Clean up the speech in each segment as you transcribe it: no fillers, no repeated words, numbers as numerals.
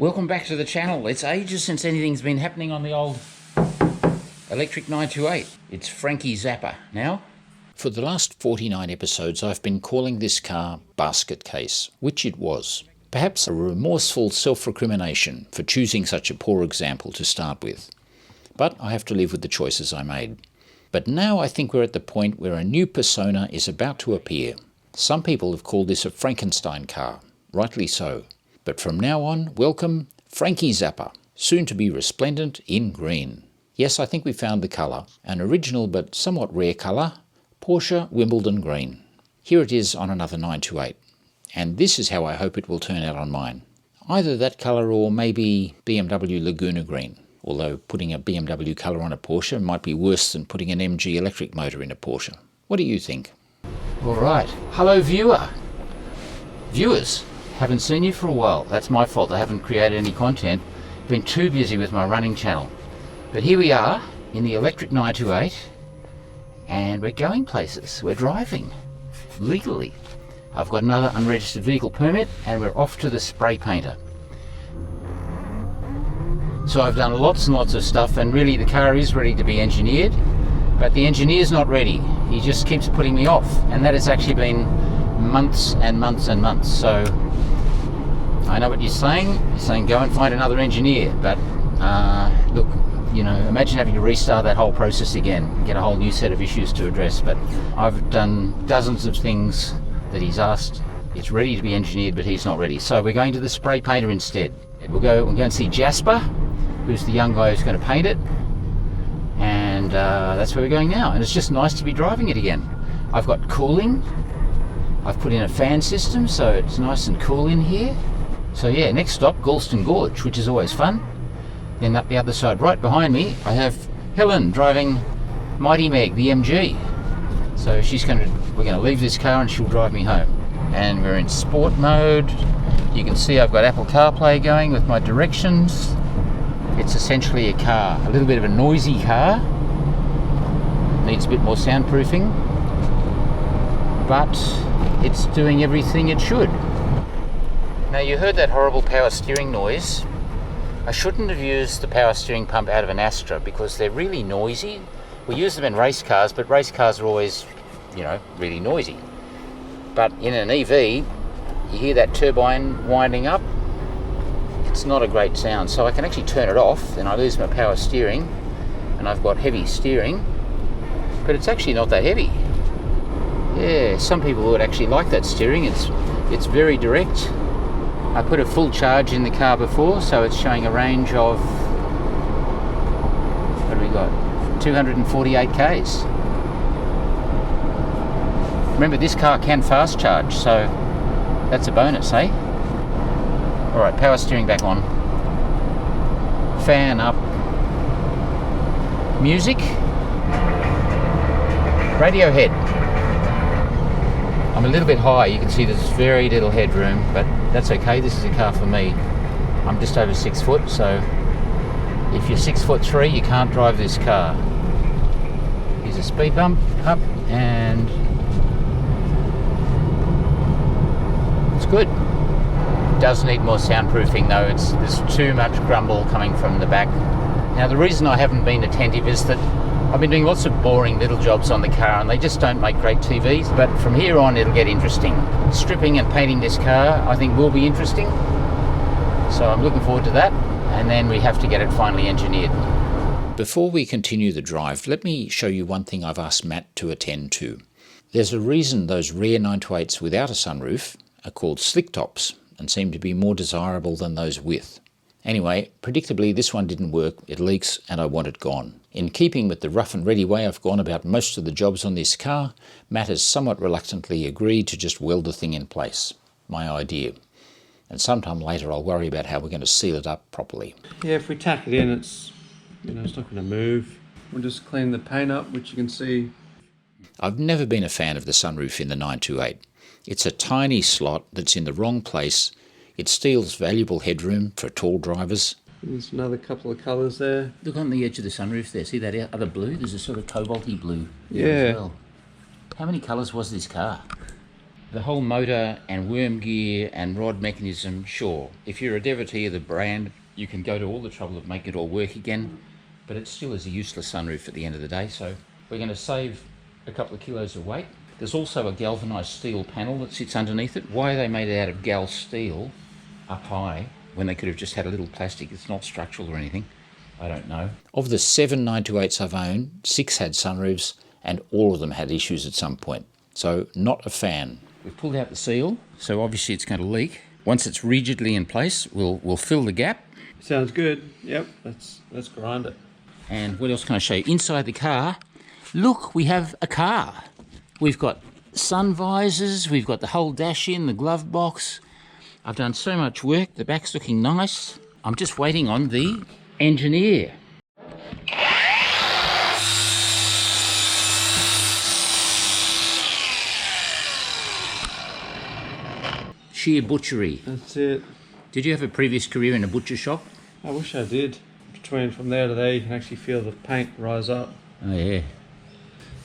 Welcome back to the channel. It's ages since anything's been happening on the old electric 928. It's Frankie Zappa now. For the last 49 episodes I've been calling this car Basket Case, which it was. Perhaps a remorseful self-recrimination for choosing such a poor example to start with. But I have to live with the choices I made. But now I think we're at the point where a new persona is about to appear. Some people have called this a Frankenstein car, rightly so. But from now on, welcome Frankie Zappa, soon to be resplendent in green. Yes, I think we found the colour, an original but somewhat rare colour, Porsche Wimbledon green. Here it is on another 928, and this is how I hope it will turn out on mine. Either that colour or maybe BMW Laguna green, although putting a BMW colour on a Porsche might be worse than putting an MG electric motor in a Porsche. What do you think? All right. Hello, viewers. Haven't seen you for a while. That's my fault. I haven't created any content. Been too busy with my running channel. But here we are in the electric 928 and we're going places. We're driving legally. I've got another unregistered vehicle permit and we're off to the spray painter. So I've done lots and lots of stuff, and really the car is ready to be engineered, but the engineer's not ready. He just keeps putting me off, and that has actually been months and months and months. So I know what you're saying. You're saying go and find another engineer, but look, you know, imagine having to restart that whole process again, get a whole new set of issues to address. But I've done dozens of things that he's asked. It's ready to be engineered, but he's not ready. So we're going to the spray painter instead. We'll go and see Zapper, who's the young guy who's going to paint it, and that's where we're going now. And it's just nice to be driving it again. I've got cooling. I've put in a fan system, so it's nice and cool in here. So yeah, next stop, Galston Gorge, which is always fun. Then up the other side, right behind me, I have Helen driving Mighty Meg, the MG. So we're going to leave this car and she'll drive me home. And we're in sport mode. You can see I've got Apple CarPlay going with my directions. It's essentially a car, a little bit of a noisy car. Needs a bit more soundproofing, but it's doing everything it should. Now, you heard that horrible power steering noise. I shouldn't have used the power steering pump out of an Astra because they're really noisy. We use them in race cars, but race cars are always, really noisy. But in an EV, you hear that turbine winding up. It's not a great sound, so I can actually turn it off and I lose my power steering, and I've got heavy steering, but it's actually not that heavy. Yeah, some people would actually like that steering. It's very direct. I put a full charge in the car before, so it's showing a range of, what do we got? 248 k's. Remember, this car can fast charge, so that's a bonus, eh? Alright, power steering back on. Fan up. Music. Radiohead. I'm a little bit high, you can see there's very little headroom, but that's okay, this is a car for me. I'm just over 6 foot, so if you're 6'3", you can't drive this car. Here's a speed bump, up, and it's good. Does need more soundproofing though. There's too much grumble coming from the back. Now, the reason I haven't been attentive is that I've been doing lots of boring little jobs on the car and they just don't make great TVs, but from here on it'll get interesting. Stripping and painting this car I think will be interesting, so I'm looking forward to that, and then we have to get it finally engineered. Before we continue the drive, let me show you one thing I've asked Matt to attend to. There's a reason those rare 928s without a sunroof are called slick tops and seem to be more desirable than those with. Anyway, predictably this one didn't work, it leaks, and I want it gone. In keeping with the rough and ready way I've gone about most of the jobs on this car, Matt has somewhat reluctantly agreed to just weld the thing in place. My idea. And sometime later I'll worry about how we're going to seal it up properly. Yeah, if we tack it in, it's not going to move. We'll just clean the paint up, which you can see. I've never been a fan of the sunroof in the 928. It's a tiny slot that's in the wrong place. It steals valuable headroom for tall drivers. There's another couple of colours there. Look on the edge of the sunroof there. See that other blue? There's a sort of cobalty blue. Yeah. As well. How many colours was this car? The whole motor and worm gear and rod mechanism, sure. If you're a devotee of the brand, you can go to all the trouble of making it all work again, but it still is a useless sunroof at the end of the day, so we're going to save a couple of kilos of weight. There's also a galvanised steel panel that sits underneath it. Why they made it out of gal steel up high when they could have just had a little plastic? It's not structural or anything. I don't know. Of the 7 928s I've owned, 6 had sunroofs and all of them had issues at some point. So not a fan. We've pulled out the seal, so obviously it's going to leak. Once it's rigidly in place, we'll fill the gap. Sounds good. Yep, let's grind it. And what else can I show you? Inside the car, look, we have a car. We've got sun visors, we've got the whole dash in, the glove box. I've done so much work, the back's looking nice. I'm just waiting on the engineer. Sheer butchery. That's it. Did you have a previous career in a butcher shop? I wish I did. From there to there, you can actually feel the paint rise up. Oh yeah.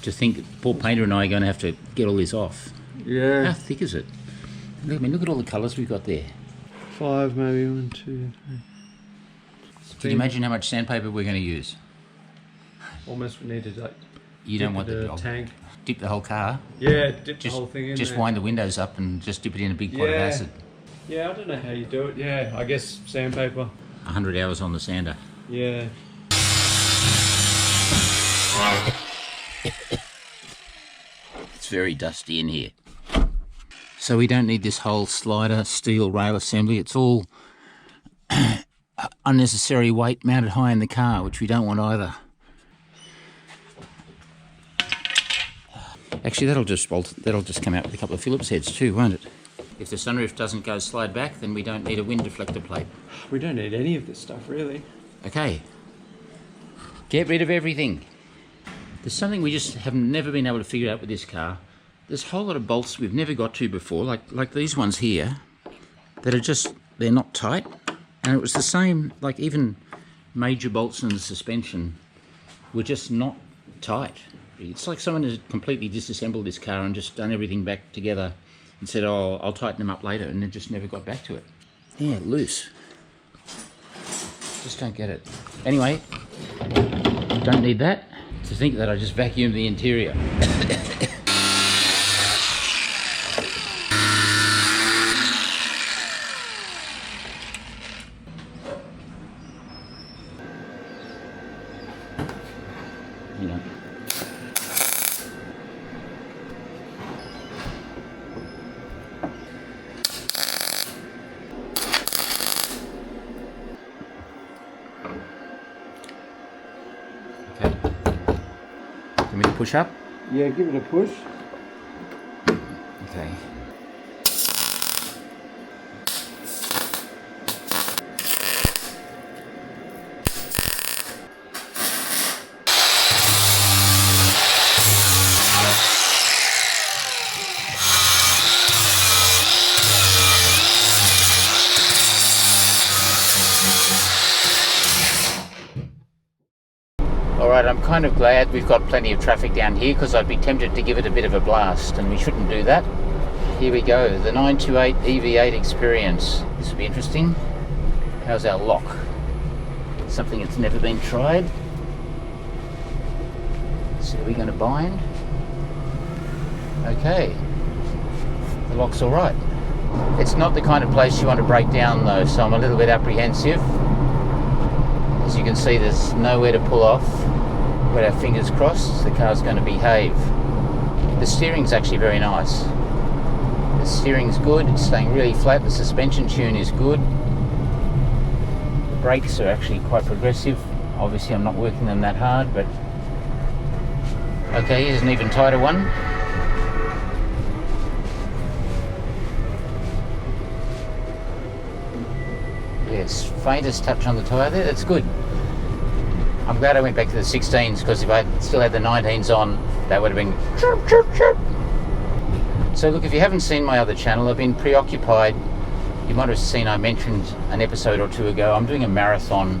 To think, poor painter and I are going to have to get all this off. Yeah. How thick is it? Look at all the colours we've got there. 5 maybe, 1, 2, 3. Can you imagine how much sandpaper we're going to use? Almost we needed like. You don't want the tank. Dip the whole car. Yeah, dip the whole thing in. Just there. wind the windows up and just dip it in a big pot of acid. Yeah, I don't know how you do it. Yeah, I guess sandpaper. 100 hours on the sander. Yeah. It's very dusty in here. So we don't need this whole slider steel rail assembly. It's all unnecessary weight mounted high in the car, which we don't want either. Actually, that'll just come out with a couple of Phillips heads too, won't it? If the sunroof doesn't go slide back, then we don't need a wind deflector plate. We don't need any of this stuff, really. Okay. Get rid of everything. There's something we just have never been able to figure out with this car. There's a whole lot of bolts we've never got to before, like these ones here, that are just, they're not tight. And it was the same, like even major bolts in the suspension were just not tight. It's like someone has completely disassembled this car and just done everything back together and said, oh, I'll tighten them up later, and then just never got back to it. Yeah, loose. Just don't get it. Anyway, don't need that. To think that I just vacuumed the interior. You know. Want me to push up? Yeah, give it a push. Okay. Alright, I'm kind of glad we've got plenty of traffic down here because I'd be tempted to give it a bit of a blast, and we shouldn't do that. Here we go, the 928 EV8 experience. This will be interesting. How's our lock? Something that's never been tried. So are we going to bind? Okay. The lock's alright. It's not the kind of place you want to break down though, so I'm a little bit apprehensive. As you can see, there's nowhere to pull off. We've got our fingers crossed, the car's going to behave. The steering's actually very nice. The steering's good, it's staying really flat, the suspension tune is good. The brakes are actually quite progressive. Obviously I'm not working them that hard, but... Okay, here's an even tighter one. Yes, faintest touch on the tyre there, that's good. I'm glad I went back to the 16s, because if I still had the 19s on, that would have been chirp, chirp, chirp. So look, if you haven't seen my other channel, I've been preoccupied. You might have seen I mentioned an episode or two ago, I'm doing a marathon,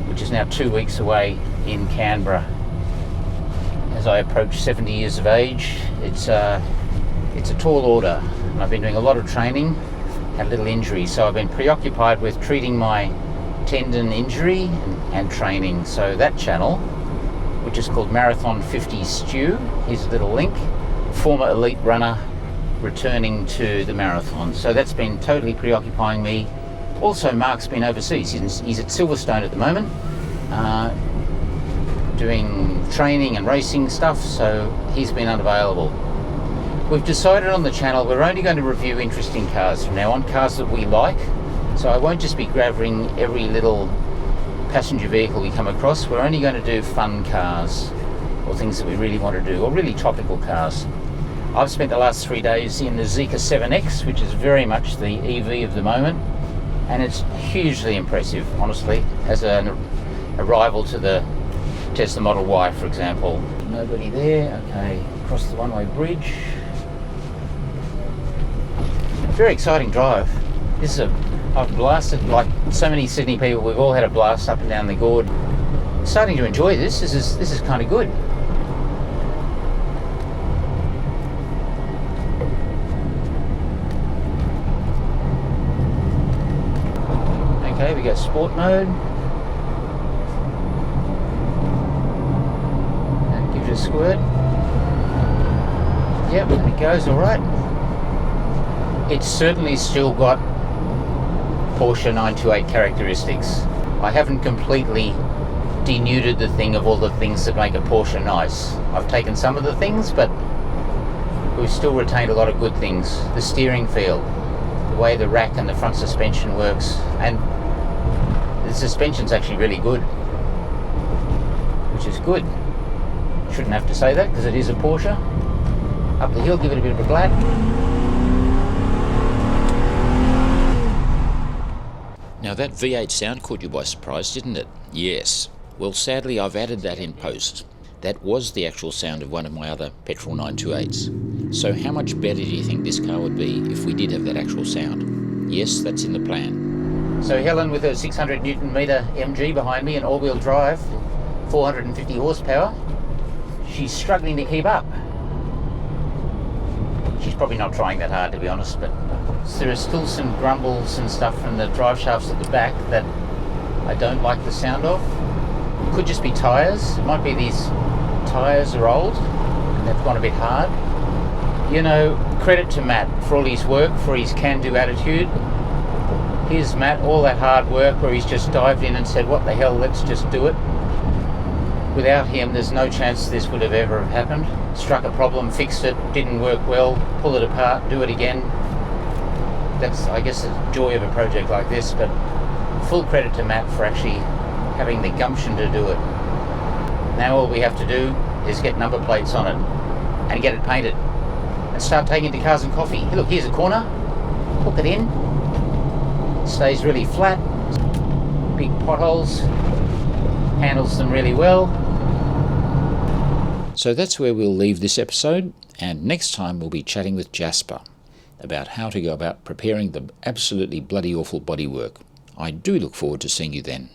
which is now 2 weeks away in Canberra. As I approach 70 years of age, it's a tall order. I've been doing a lot of training, had a little injury, so I've been preoccupied with treating my tendon injury and training. So that channel, which is called Marathon 50 Stew, here's a little link, former elite runner returning to the marathon. So that's been totally preoccupying me. Also, Mark's been overseas. He's at Silverstone at the moment, doing training and racing stuff, so he's been unavailable. We've decided on the channel we're only going to review interesting cars from now on, cars that we like. So I won't just be grabbing every little passenger vehicle we come across. We're only going to do fun cars, or things that we really want to do, or really topical cars. I've spent the last 3 days in the Zeekr 7X, which is very much the EV of the moment, and it's hugely impressive, honestly, as a rival to the Tesla Model Y, for example. Nobody there. Okay, across the one-way bridge. Very exciting drive. I've blasted, like so many Sydney people, we've all had a blast up and down the gorge. Starting to enjoy this. This is kind of good. Okay, we got sport mode. And give it a squirt. Yep, and it goes all right. It's certainly still got Porsche 928 characteristics. I haven't completely denuded the thing of all the things that make a Porsche nice. I've taken some of the things, but we've still retained a lot of good things. The steering feel, the way the rack and the front suspension works, and the suspension's actually really good, which is good. Shouldn't have to say that because it is a Porsche. Up the hill, give it a bit of a glad. Now that V8 sound caught you by surprise, didn't it? Yes. Well, sadly I've added that in post. That was the actual sound of one of my other petrol 928s. So how much better do you think this car would be if we did have that actual sound? Yes, that's in the plan. So Helen, with her 600 Newton meter MG behind me and all-wheel drive, 450 horsepower, she's struggling to keep up. She's probably not trying that hard, to be honest, but there are still some grumbles and stuff from the drive shafts at the back that I don't like the sound of. It could just be tyres. It might be these tyres are old and they've gone a bit hard. You know, credit to Matt for all his work, for his can-do attitude. Here's Matt, all that hard work where he's just dived in and said, what the hell, let's just do it. Without him, there's no chance this would have ever happened. Struck a problem, fixed it, didn't work well, pull it apart, do it again. That's, I guess, the joy of a project like this, but full credit to Matt for actually having the gumption to do it. Now all we have to do is get number plates on it and get it painted and start taking it to Cars and Coffee. Look, here's a corner, hook it in, stays really flat, big potholes, handles them really well. So that's where we'll leave this episode, and next time we'll be chatting with Jasper about how to go about preparing the absolutely bloody awful bodywork. I do look forward to seeing you then.